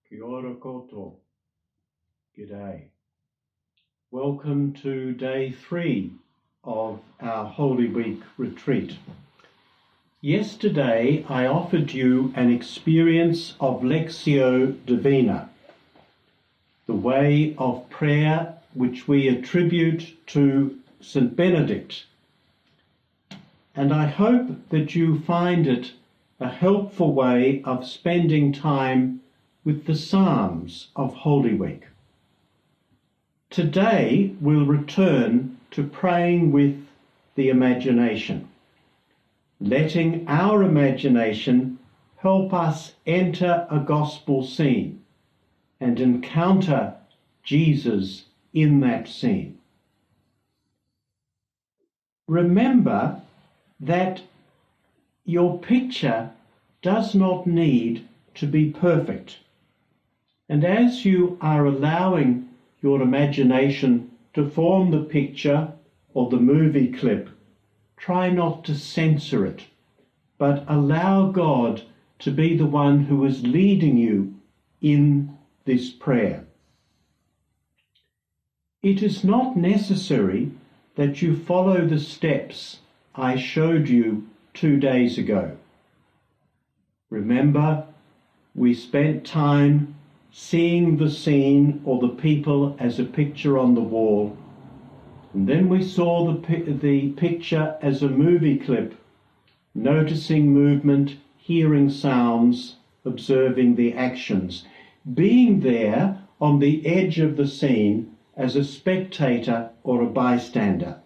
Kia ora koutou. G'day. Welcome to day 3 of our Holy Week retreat. Yesterday I offered you an experience of Lectio Divina, the way of prayer which we attribute to St. Benedict. And I hope that you find it a helpful way of spending time with the Psalms of Holy Week. Today we'll return to praying with the imagination, letting our imagination help us enter a gospel scene and encounter Jesus in that scene. Remember that your picture does not need to be perfect. And as you are allowing your imagination to form the picture or the movie clip, try not to censor it, but allow God to be the one who is leading you in this prayer. It is not necessary that you follow the steps I showed you 2 days ago. Remember, we spent time seeing the scene or the people as a picture on the wall, and then we saw the picture as a movie clip, noticing movement, hearing sounds, observing the actions, being there on the edge of the scene as a spectator or a bystander.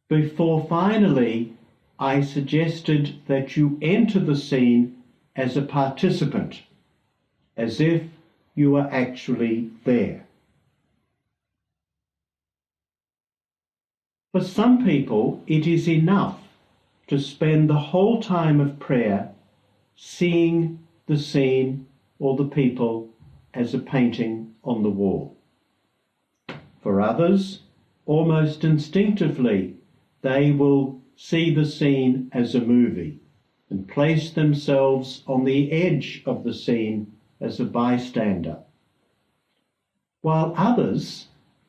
Before finally I suggested that you enter the scene as a participant, as if you are actually there. For some people, it is enough to spend the whole time of prayer seeing the scene or the people as a painting on the wall. For others, almost instinctively, they will see the scene as a movie and place themselves on the edge of the scene as a bystander, while others,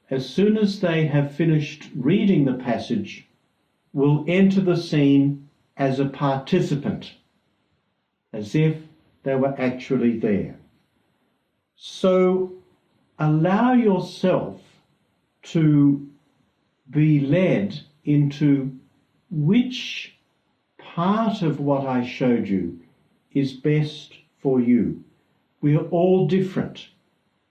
as soon as they have finished reading the passage, will enter the scene as a participant, as if they were actually there. So allow yourself to be led into which part of what I showed you is best for you. We are all different,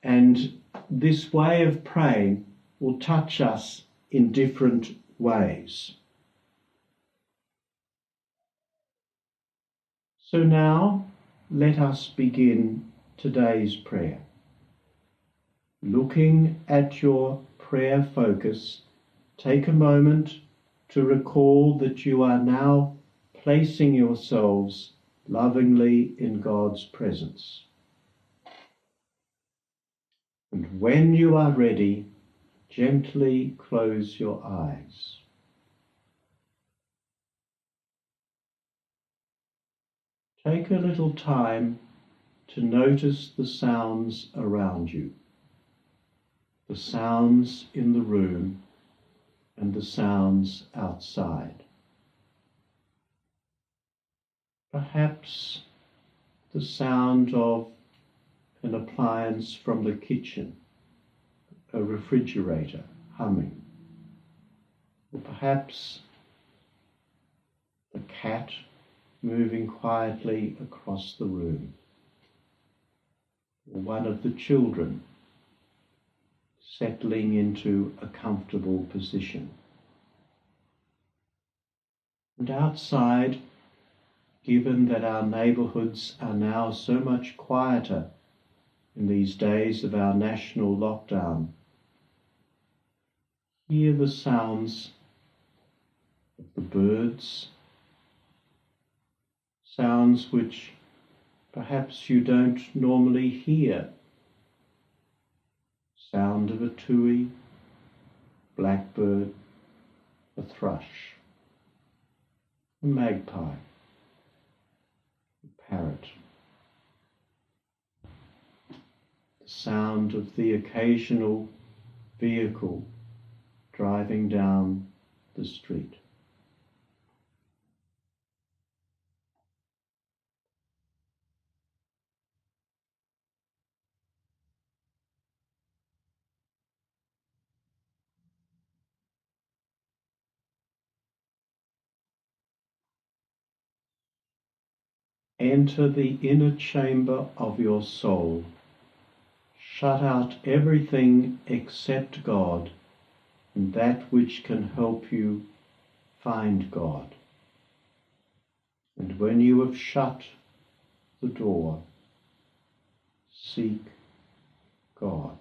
and this way of praying will touch us in different ways. So now let us begin today's prayer. Looking at your prayer focus, take a moment to recall that you are now placing yourselves lovingly in God's presence. And when you are ready, gently close your eyes. Take a little time to notice the sounds around you, the sounds in the room and the sounds outside. Perhaps the sound of an appliance from the kitchen, a refrigerator humming, or perhaps the cat moving quietly across the room, or one of the children settling into a comfortable position. And outside, given that our neighbourhoods are now so much quieter in these days of our national lockdown, hear the sounds of the birds, sounds which perhaps you don't normally hear. Sound of a tui, blackbird, a thrush, a magpie, a parrot. sound of the occasional vehicle driving down the street. Enter the inner chamber of your soul. Shut out everything except God and that which can help you find God. And when you have shut the door, seek God.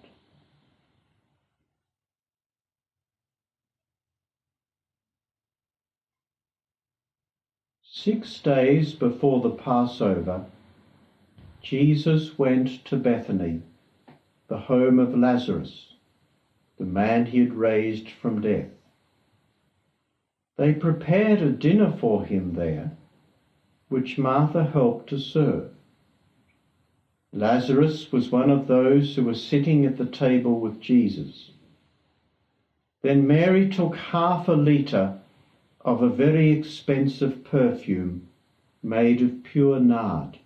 Six days before the Passover, Jesus went to Bethany, the home of Lazarus, the man he had raised from death. They prepared a dinner for him there, which Martha helped to serve. Lazarus was one of those who were sitting at the table with Jesus. Then Mary took 1/2 liter of a very expensive perfume made of pure nard,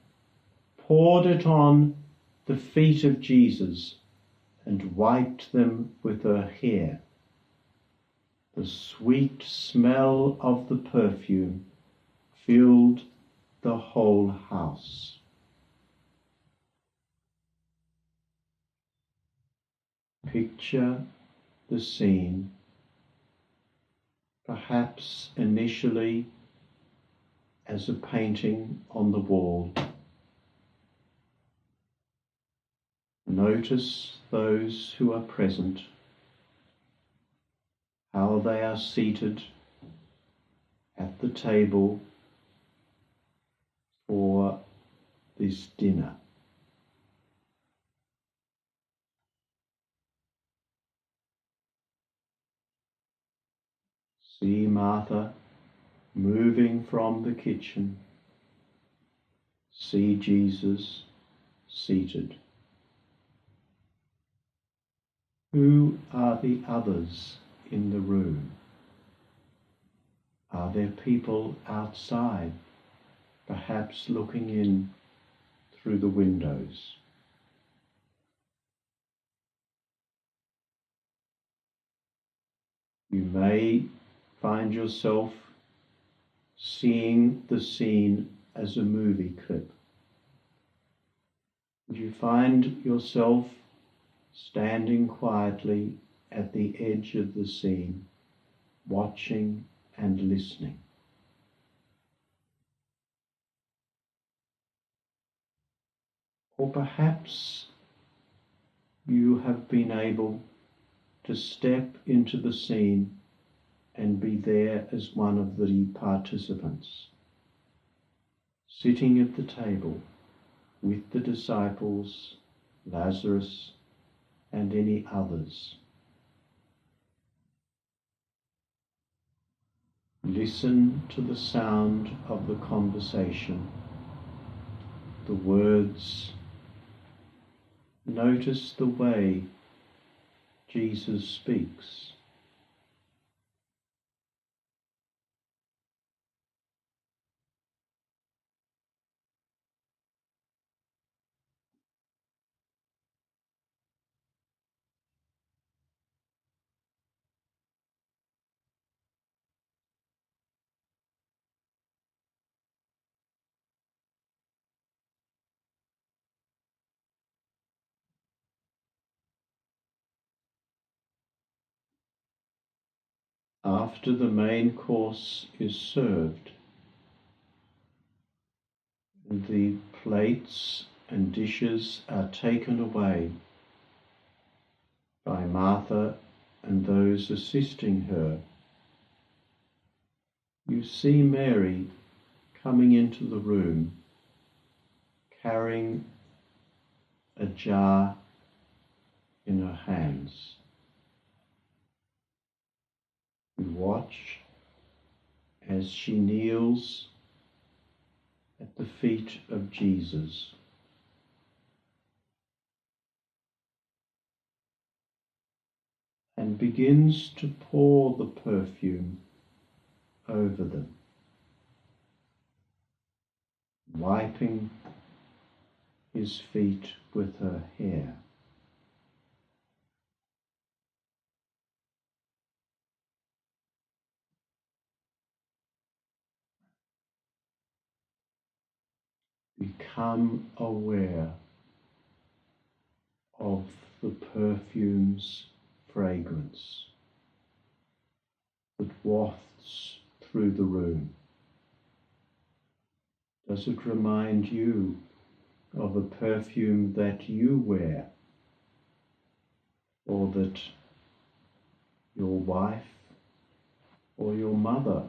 poured it on the feet of Jesus, and wiped them with her hair. The sweet smell of the perfume filled the whole house. Picture the scene, perhaps initially as a painting on the wall. Notice those who are present, how they are seated at the table for this dinner. See Martha moving from the kitchen. See Jesus seated. Who are the others in the room? Are there people outside, perhaps looking in through the windows? You may find yourself seeing the scene as a movie clip. And you find yourself standing quietly at the edge of the scene, watching and listening. Or perhaps you have been able to step into the scene and be there as one of the participants, sitting at the table with the disciples, Lazarus, and any others. Listen to the sound of the conversation, the words. Notice the way Jesus speaks. After the main course is served, the plates and dishes are taken away by Martha and those assisting her. You see Mary coming into the room, carrying a jar in her hands. You watch as she kneels at the feet of Jesus. and begins to pour the perfume over them, wiping his feet with her hair. Become aware of the perfume's fragrance that wafts through the room. Does it remind you of a perfume that you wear, or that your wife or your mother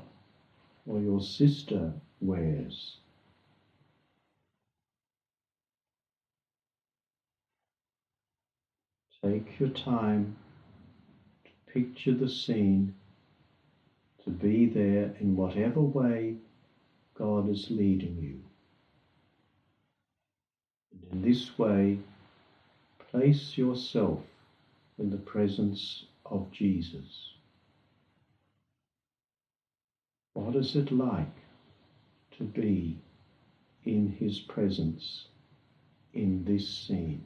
or your sister wears? Take your time to picture the scene, to be there in whatever way God is leading you. And in this way, place yourself in the presence of Jesus. What is it like to be in his presence in this scene?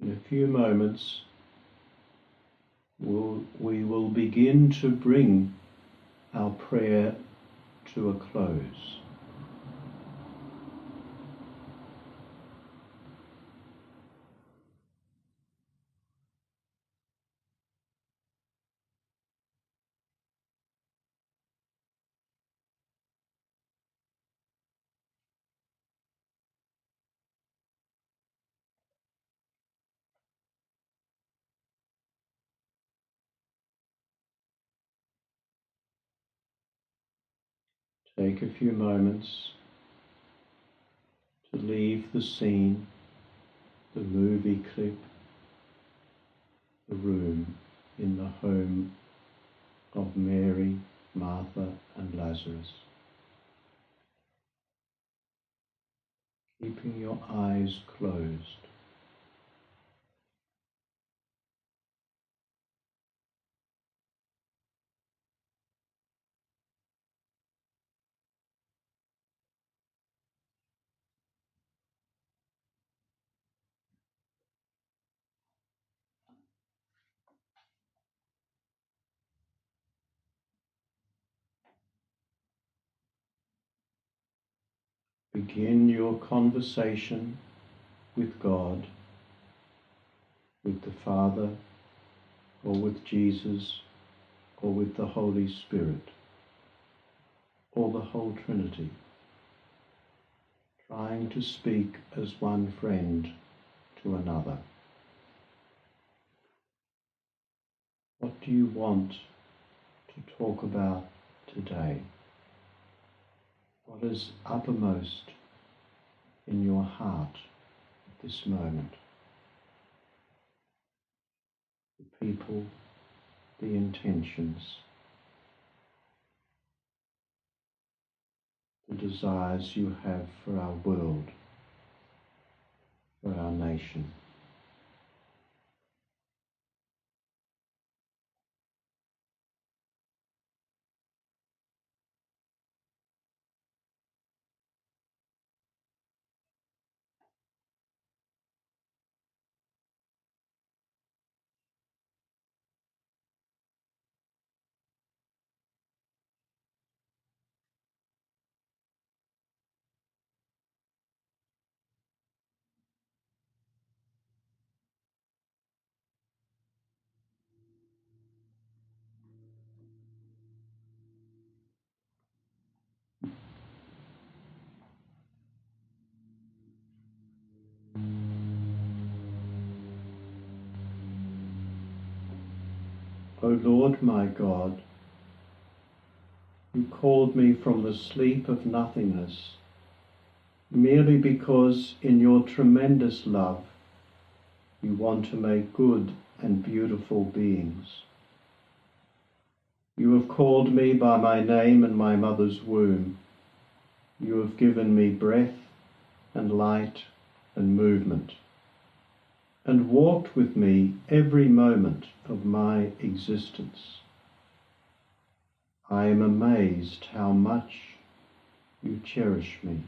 In a few moments, we will begin to bring our prayer to a close. Take a few moments to leave the scene, the movie clip, the room in the home of Mary, Martha, and Lazarus. Keeping your eyes closed. Begin your conversation with God, with the Father, or with Jesus, or with the Holy Spirit, or the whole Trinity, trying to speak as one friend to another. What do you want to talk about today? What is uppermost in your heart at this moment? The people, the intentions, the desires you have for our world, for our nation. O Lord my God, you called me from the sleep of nothingness merely because in your tremendous love you want to make good and beautiful beings. You have called me by my name in my mother's womb. You have given me breath and light and movement, and walked with me every moment of my existence. I am amazed how much you cherish me.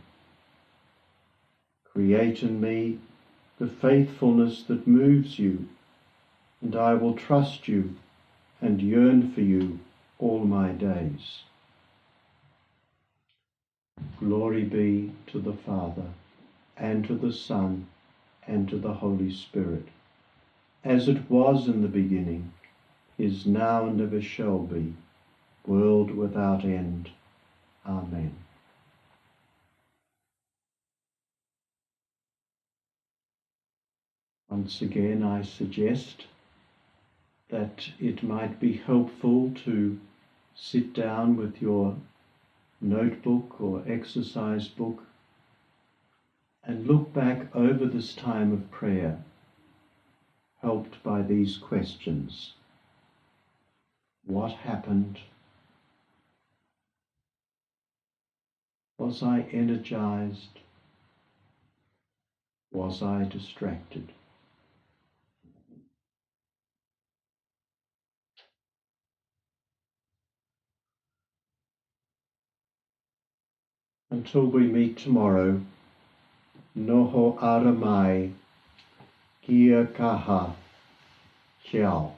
Create in me the faithfulness that moves you, and I will trust you and yearn for you all my days. Glory be to the Father, and to the Son, and to the Holy Spirit, as it was in the beginning, is now, and ever shall be, world without end. Amen. Once again, I suggest that it might be helpful to sit down with your notebook or exercise book and look back over this time of prayer, helped by these questions. What happened? Was I energized? Was I distracted? Until we meet tomorrow, noho ara mai, Kia kaha. Ciao.